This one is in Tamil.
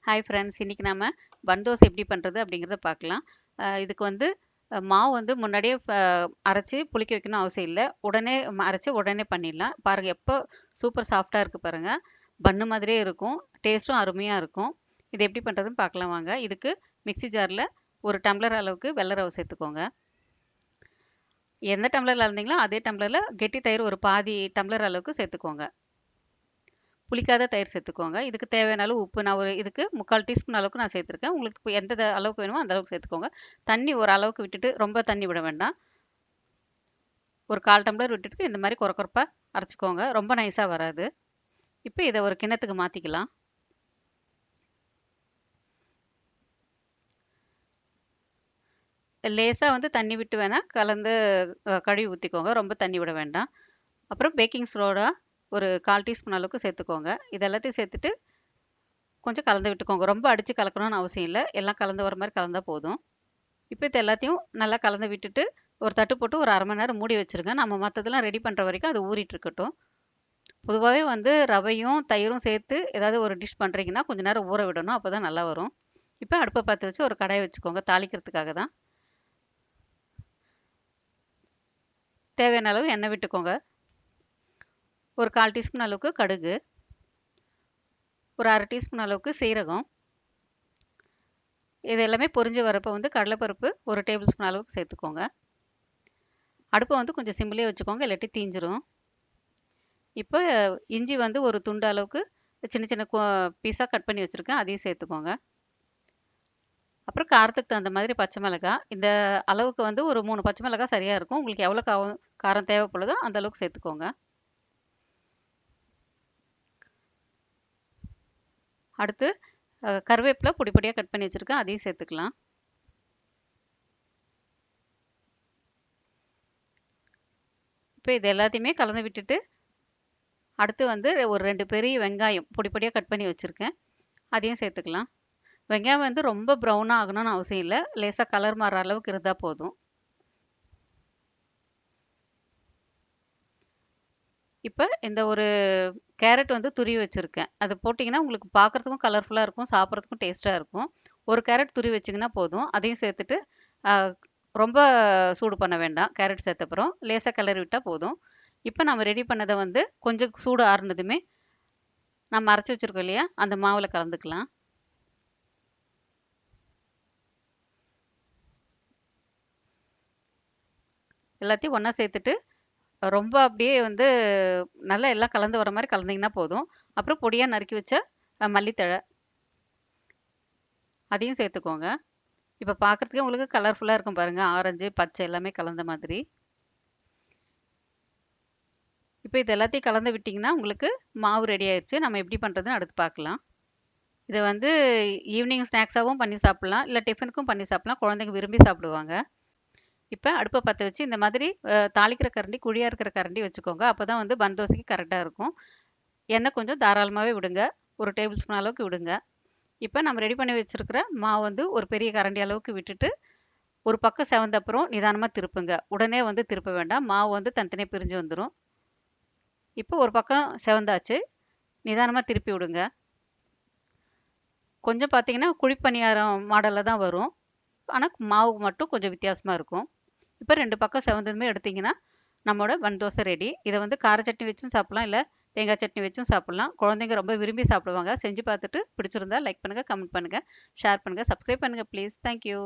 ஹாய் ஃப்ரெண்ட்ஸ், இன்றைக்கி நம்ம பன் தோசை எப்படி பண்ணுறது அப்படிங்கிறத பார்க்கலாம். இதுக்கு வந்து மாவு வந்து முன்னாடியே அரைச்சி புளிக்க வைக்கணும் அவசியம் இல்லை. உடனே அரைச்சி உடனே பண்ணிடலாம். பாருங்கள், எப்போ சூப்பர் சாஃப்டாக இருக்குது பாருங்கள். பன்னு மாதிரியே இருக்கும், டேஸ்ட்டும் அருமையாக இருக்கும். இது எப்படி பண்ணுறதுன்னு பார்க்கலாம் வாங்க. இதுக்கு மிக்ஸி ஜாரில் ஒரு டம்ளர் அளவுக்கு வெள்ளை ரவை சேர்த்துக்கோங்க. எந்த டம்ளரில் இருந்தீங்களோ அதே டம்ளரில் கெட்டி தயிர் ஒரு பாதி டம்ளர் அளவுக்கு சேர்த்துக்கோங்க. புளிக்காத தயிர் சேர்த்துக்கோங்க. இதுக்கு தேவையான அளவு உப்பு நான் இதுக்கு 3/4 டீஸ்பூன் அளவுக்கு நான் சேர்த்துருக்கேன். உங்களுக்கு எந்த அளவுக்கு வேணுமோ அந்த அளவுக்கு சேர்த்துக்கோங்க. தண்ணி ஒரு அளவுக்கு விட்டுட்டு ரொம்ப தண்ணி விட வேண்டாம். ஒரு 1/4 டம்ளர் விட்டுட்டு இந்த மாதிரி கொரப்பாக அரைச்சிக்கோங்க. ரொம்ப நைஸாக வராது. இப்போ இதை ஒரு கிண்ணத்துக்கு மாற்றிக்கலாம். லேசாக வந்து தண்ணி விட்டு வேணால் கலந்து கழுவி ஊற்றிக்கோங்க. ரொம்ப தண்ணி விட வேண்டாம். அப்புறம் பேக்கிங் சோடா ஒரு 1/4 டீஸ்பூன் அளவுக்கு சேர்த்துக்கோங்க. இது எல்லாத்தையும் சேர்த்துட்டு கொஞ்சம் கலந்து விட்டுக்கோங்க. ரொம்ப அடித்து கலக்கணும்னு அவசியம் இல்லை. எல்லாம் கலந்து வர மாதிரி கலந்தால் போதும். இப்போ இது எல்லாத்தையும் நல்லா கலந்து விட்டுட்டு ஒரு தட்டு போட்டு ஒரு 1/2 மணி நேரம் மூடி வச்சுருங்க. நம்ம மற்றதெல்லாம் ரெடி பண்ணுற வரைக்கும் அது ஊறிட்டு இருக்கட்டும். பொதுவாகவே வந்து ரவையும் தயிரும் சேர்த்து ஏதாவது ஒரு டிஷ் பண்ணுறீங்கன்னா கொஞ்சம் நேரம் ஊற விடணும். அப்போ தான் நல்லா வரும். இப்போ அடுப்பை பற்ற வச்சு ஒரு கடாயை வச்சுக்கோங்க. தாளிக்கிறதுக்காக தான். தேவையான அளவு எண்ணெய் விட்டுக்கோங்க. ஒரு 1/4 டீஸ்பூன் அளவுக்கு கடுகு, ஒரு 1/2 டீஸ்பூன் அளவுக்கு சீரகம். இது எல்லாமே பொரிஞ்சு வரப்போ வந்து கடலைப்பருப்பு ஒரு டேபிள் ஸ்பூன் அளவுக்கு சேர்த்துக்கோங்க. அடுப்பை வந்து கொஞ்சம் சிம்லேயே வச்சுக்கோங்க, இல்லாட்டி தீஞ்சிரும். இப்போ இஞ்சி வந்து ஒரு துண்டு அளவுக்கு சின்ன சின்ன பீஸாக கட் பண்ணி வச்சுருக்கேன், அதையும் சேர்த்துக்கோங்க. அப்புறம் காரத்துக்கு தகுந்த மாதிரி பச்சை மிளகாய். இந்த அளவுக்கு வந்து ஒரு 3 பச்சை மிளகாய் சரியாக இருக்கும். உங்களுக்கு எவ்வளோ காரம் தேவைப்படுதோ அந்த அளவுக்கு சேர்த்துக்கோங்க. அடுத்து கருவேப்பிலை பொடி பொடியாக கட் பண்ணி வச்சுருக்கேன், அதையும் சேர்த்துக்கலாம். இப்போ இது எல்லாத்தையுமே கலந்து விட்டுட்டு அடுத்து வந்து ஒரு 2 பெரிய வெங்காயம் பொடி பொடியாக கட் பண்ணி வச்சுருக்கேன், அதையும் சேர்த்துக்கலாம். வெங்காயம் வந்து ரொம்ப ப்ரௌனாக ஆகணும்னு அவசியம் இல்லை. லேசாக கலர் மாறுற அளவுக்கு இருந்தால் போதும். இப்போ இந்த ஒரு கேரட் வந்து துருவி வச்சுருக்கேன், அது போட்டிங்கன்னா உங்களுக்கு பார்க்குறதுக்கும் கலர்ஃபுல்லாக இருக்கும், சாப்பிட்றதுக்கும் டேஸ்ட்டாக இருக்கும். ஒரு கேரட் துருவி வச்சிங்கன்னா போதும். அதையும் சேர்த்துட்டு ரொம்ப சூடு பண்ண வேண்டாம். கேரட் சேர்த்தப்புறம் லேசாக கிளறி விட்டால் போதும். இப்போ நம்ம ரெடி பண்ணதை வந்து கொஞ்சம் சூடு ஆறுனதுமே நம்ம அரைச்சி வச்சுருக்கோம் இல்லையா, அந்த மாவில் கலந்துக்கலாம். எல்லாத்தையும் ஒன்றா சேர்த்துட்டு ரொம்ப அப்படியே வந்து நல்லா எல்லாம் கலந்து வர மாதிரி கலந்திங்கன்னா போதும். அப்புறம் பொடியாக நறுக்கி வச்ச மல்லித்தழை அதையும் சேர்த்துக்கோங்க. இப்போ பார்க்குறதுக்கே உங்களுக்கு கலர்ஃபுல்லாக இருக்கும் பாருங்கள், ஆரஞ்சு பச்சை எல்லாமே கலந்த மாதிரி. இப்போ இது எல்லாத்தையும் கலந்து விட்டிங்கன்னா உங்களுக்கு மாவு ரெடி ஆயிடுச்சு. நம்ம எப்படி பண்ணுறதுன்னு அடுத்து பார்க்கலாம். இதை வந்து ஈவினிங் ஸ்நாக்ஸாகவும் பண்ணி சாப்பிட்லாம், இல்லை டிஃபனுக்கும் பண்ணி சாப்பிட்லாம். குழந்தைங்க விரும்பி சாப்பிடுவாங்க. இப்போ அடுப்பை பற்ற வச்சு இந்த மாதிரி தாளிக்கிற கரண்டி, குழியாக இருக்கிற கரண்டி வச்சுக்கோங்க. அப்போ தான் வந்து பன் தோசைக்கு கரெக்டாக இருக்கும். எண்ணெய் கொஞ்சம் தாராளமாகவே விடுங்க, ஒரு டேபிள் ஸ்பூன் அளவுக்கு விடுங்க. இப்போ நம்ம ரெடி பண்ணி வச்சுருக்கிற மாவு வந்து ஒரு பெரிய கரண்டி அளவுக்கு விட்டுட்டு ஒரு பக்கம் செவந்த அப்புறம் நிதானமாக திருப்புங்க. உடனே வந்து திருப்ப வேண்டாம், மாவு வந்து தனித்தனியாக பிரிஞ்சு வந்துடும். இப்போ ஒரு பக்கம் செவந்தாச்சு, நிதானமாக திருப்பி விடுங்க. கொஞ்சம் பார்த்தீங்கன்னா குழிப்பணியாரம் மாடலில் தான் வரும், ஆனால் மாவு மட்டும் கொஞ்சம் வித்தியாசமாக இருக்கும். இப்போ 2 பக்கம் செவந்ததுமே எடுத்திங்கன்னா நம்மளோட பன் தோசை ரெடி. இதை வந்து கார சட்னி வச்சும் சாப்பிட்லாம், இல்லை தேங்காய் சட்னி வச்சும் சாப்பிட்லாம். குழந்தைங்க ரொம்ப விரும்பி சாப்பிடுவாங்க. செஞ்சு பார்த்துட்டு பிடிச்சிருந்தா லைக் பண்ணுங்கள், கமெண்ட் பண்ணுங்கள், ஷேர் பண்ணுங்கள், சப்ஸ்கிரைப் பண்ணுங்கள் ப்ளீஸ். தேங்க்யூ.